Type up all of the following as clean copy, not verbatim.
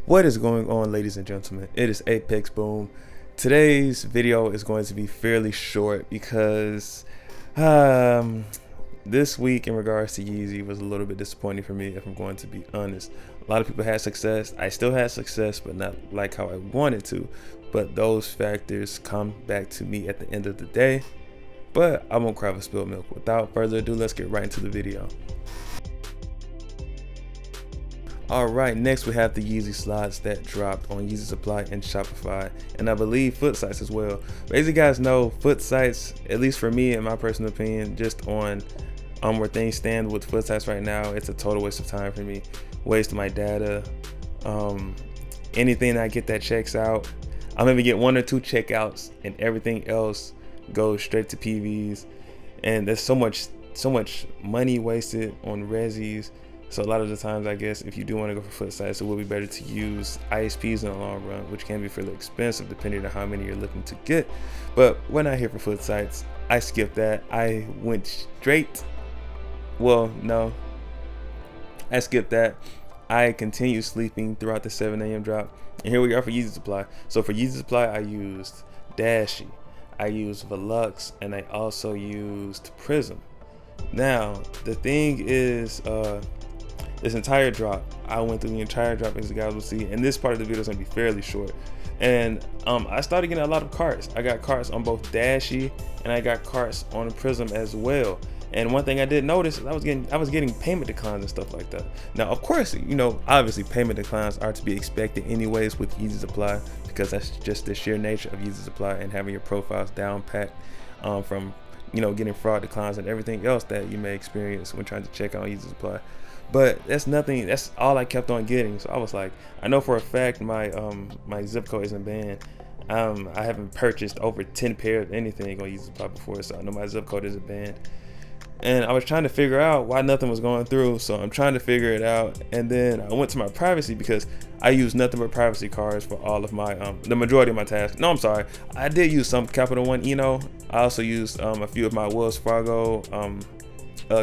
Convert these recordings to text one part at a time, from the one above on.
What is going on, ladies and gentlemen? It is Apex Boom. Today's video is going to be fairly short because this week in regards to Yeezy was a little bit disappointing for me, if I'm going to be honest. A lot of people had success. I still had success, but not like how I wanted to. But those factors come back to me at the end of the day. But I won't cry for spilled milk. Without further ado, let's get right into the video. Alright, next we have the Yeezy Slides that dropped on Yeezy Supply and Shopify, and I believe foot sites as well. But as you guys know, foot sites, at least for me in my personal opinion, just on where things stand with foot sites right now, it's a total waste of time for me. Waste of my data. Anything I get that checks out, I maybe get 1 or 2 checkouts and everything else goes straight to PVs, and there's so much money wasted on resis. So a lot of the times, I guess, if you do want to go for foot sites, it will be better to use ISPs in the long run, which can be fairly expensive depending on how many you're looking to get. But we're not here for foot sites. I skipped that. I went straight. Well, no. I skipped that. I continued sleeping throughout the 7 a.m. drop. And here we are for Yeezy Supply. So for Yeezy Supply, I used Dashe, I used Velux, and I also used Prism. Now, the thing is, this entire drop, I went through the entire drop, as you guys will see, and this part of the video is going to be fairly short. And I started getting a lot of carts. I got carts on both Dashe and I got carts on Prism as well. And one thing I did notice is I was getting payment declines and stuff like that. Now, of course, you know, obviously payment declines are to be expected anyways with Yeezy Supply, because that's just the sheer nature of Yeezy Supply and having your profiles down packed from, you know, getting fraud declines and everything else that you may experience when trying to check out Yeezy Supply. But that's all I kept on getting. So I was like, I know for a fact my my zip code isn't banned. I haven't purchased over 10 pairs of anything on Yeezy Supply before, so I know my zip code isn't banned. And I was trying to figure out why nothing was going through, so I'm trying to figure it out. And then I went to my privacy, because I use nothing but privacy cards for all of my the majority of my tasks. No, I'm sorry, I did use some Capital One Eno. I also used a few of my Wells Fargo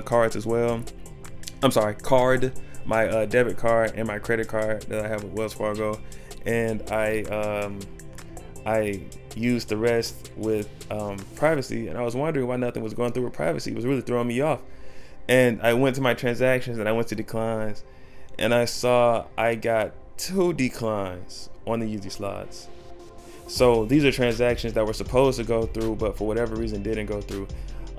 cards as well. I'm sorry, my debit card and my credit card that I have with Wells Fargo, and I used the rest with privacy. And I was wondering why nothing was going through with privacy. It was really throwing me off. And I went to my transactions and I went to declines, and I saw I got 2 declines on the Yeezy Slides. So these are transactions that were supposed to go through, but for whatever reason didn't go through.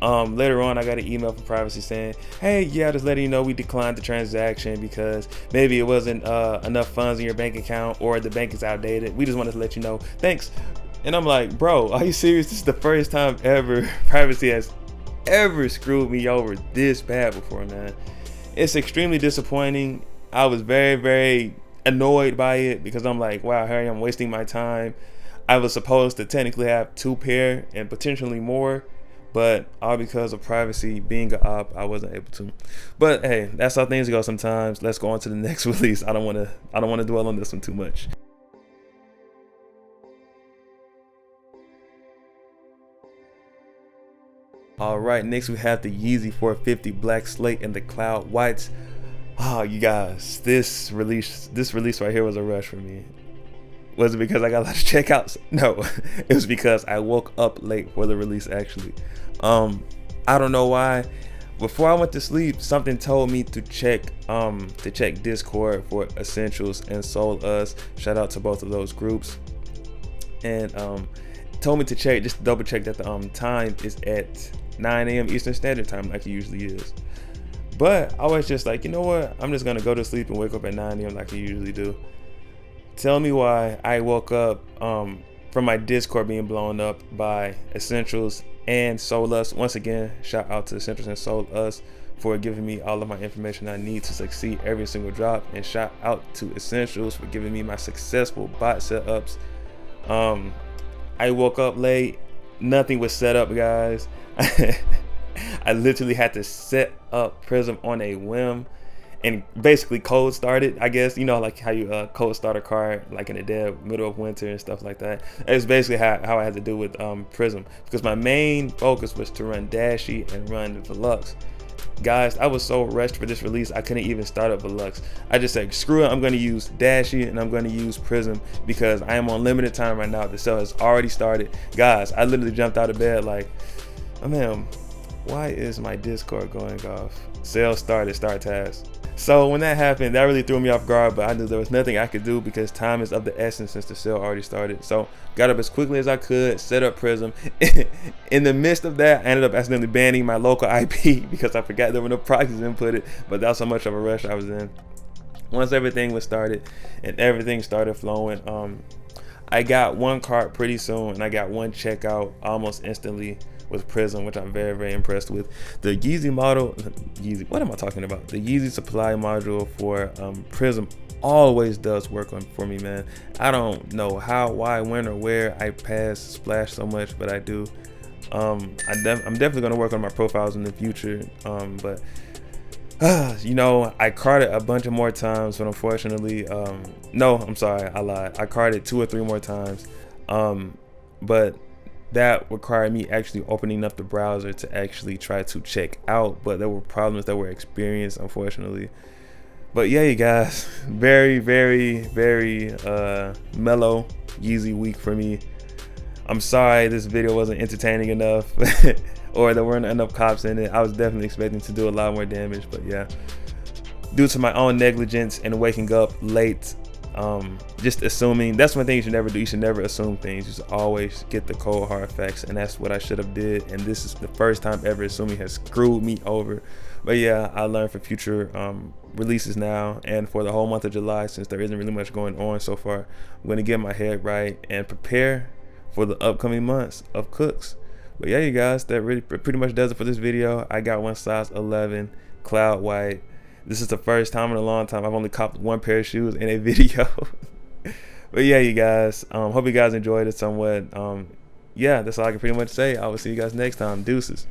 Later on, I got an email from privacy saying, hey, yeah, just letting you know we declined the transaction because maybe it wasn't enough funds in your bank account, or the bank is outdated. We just wanted to let you know. Thanks. And I'm like, bro, are you serious? This is the first time ever privacy has ever screwed me over this bad before, man. It's extremely disappointing. I was very, very annoyed by it, because I'm like, wow, Harry, I'm wasting my time. I was supposed to technically have 2 pair and potentially more, but all because of privacy being an op, I wasn't able to. But hey, that's how things go sometimes. Let's go on to the next release. I don't want to dwell on this one too much. All right, next we have the Yeezy 450 Black Slate and the Cloud Whites. Oh, you guys, this release right here was a rush for me. Was it because I got a lot of checkouts? No, it was because I woke up late for the release, actually. I don't know why. Before I went to sleep, something told me to check Discord for Essentials and Soleus. Shout out to both of those groups. And told me to check, just double check that the time is at 9 a.m. Eastern Standard Time, like it usually is. But I was just like, you know what? I'm just gonna go to sleep and wake up at 9 a.m. like I usually do. Tell me why I woke up from my Discord being blown up by Essentials and Soleus. Once again, shout out to Essentials and Soleus for giving me all of my information I need to succeed every single drop, and shout out to Essentials for giving me my successful bot setups. I woke up late, nothing was set up, guys. I literally had to set up Prism on a whim and basically cold started, I guess. You know, like how you cold start a car like in the dead middle of winter and stuff like that. It's basically how I had to do with Prism, because my main focus was to run Dashe and run Velux. Guys, I was so rushed for this release, I couldn't even start up Velux. I just said, screw it, I'm going to use Dashe and I'm going to use Prism because I am on limited time right now. The sale has already started. Guys, I literally jumped out of bed like, oh man, why is my Discord going off? Sale started, start task. So when that happened, that really threw me off guard, but I knew there was nothing I could do because time is of the essence since the sale already started. So got up as quickly as I could, set up Prism. In the midst of that, I ended up accidentally banning my local IP because I forgot there were no proxies inputted, but that's how much of a rush I was in. Once everything was started and everything started flowing, I got one cart pretty soon and I got one checkout almost instantly with Prism, which I'm very, very impressed with. The Yeezy model, what am I talking about? The Yeezy Supply module for Prism always does work for me, man. I don't know how, why, when, or where I pass Splash so much, but I do. I'm definitely gonna work on my profiles in the future, but you know, I carted a bunch of more times, but unfortunately, no, I'm sorry, I lied. I carted 2 or 3 more times, but that required me actually opening up the browser to actually try to check out, but there were problems that were experienced, unfortunately. But yeah, you guys, very, very, very mellow Yeezy week for me. I'm sorry this video wasn't entertaining enough or there weren't enough cops in it. I was definitely expecting to do a lot more damage, but yeah, due to my own negligence and waking up late, just assuming, that's one thing you should never do. You should never assume things. You should always get the cold hard facts, and that's what I should have did, and this is the first time ever assuming has screwed me over. But yeah, I learned for future releases now, and for the whole month of July, since there isn't really much going on so far, I'm going to get my head right and prepare for the upcoming months of cooks. But yeah, you guys, that really pretty much does it for this video. I got one size 11 cloud white. This is the first time in a long time I've only copped 1 pair of shoes in a video. But yeah, you guys, hope you guys enjoyed it somewhat. Yeah, that's all I can pretty much say. I will see you guys next time. Deuces.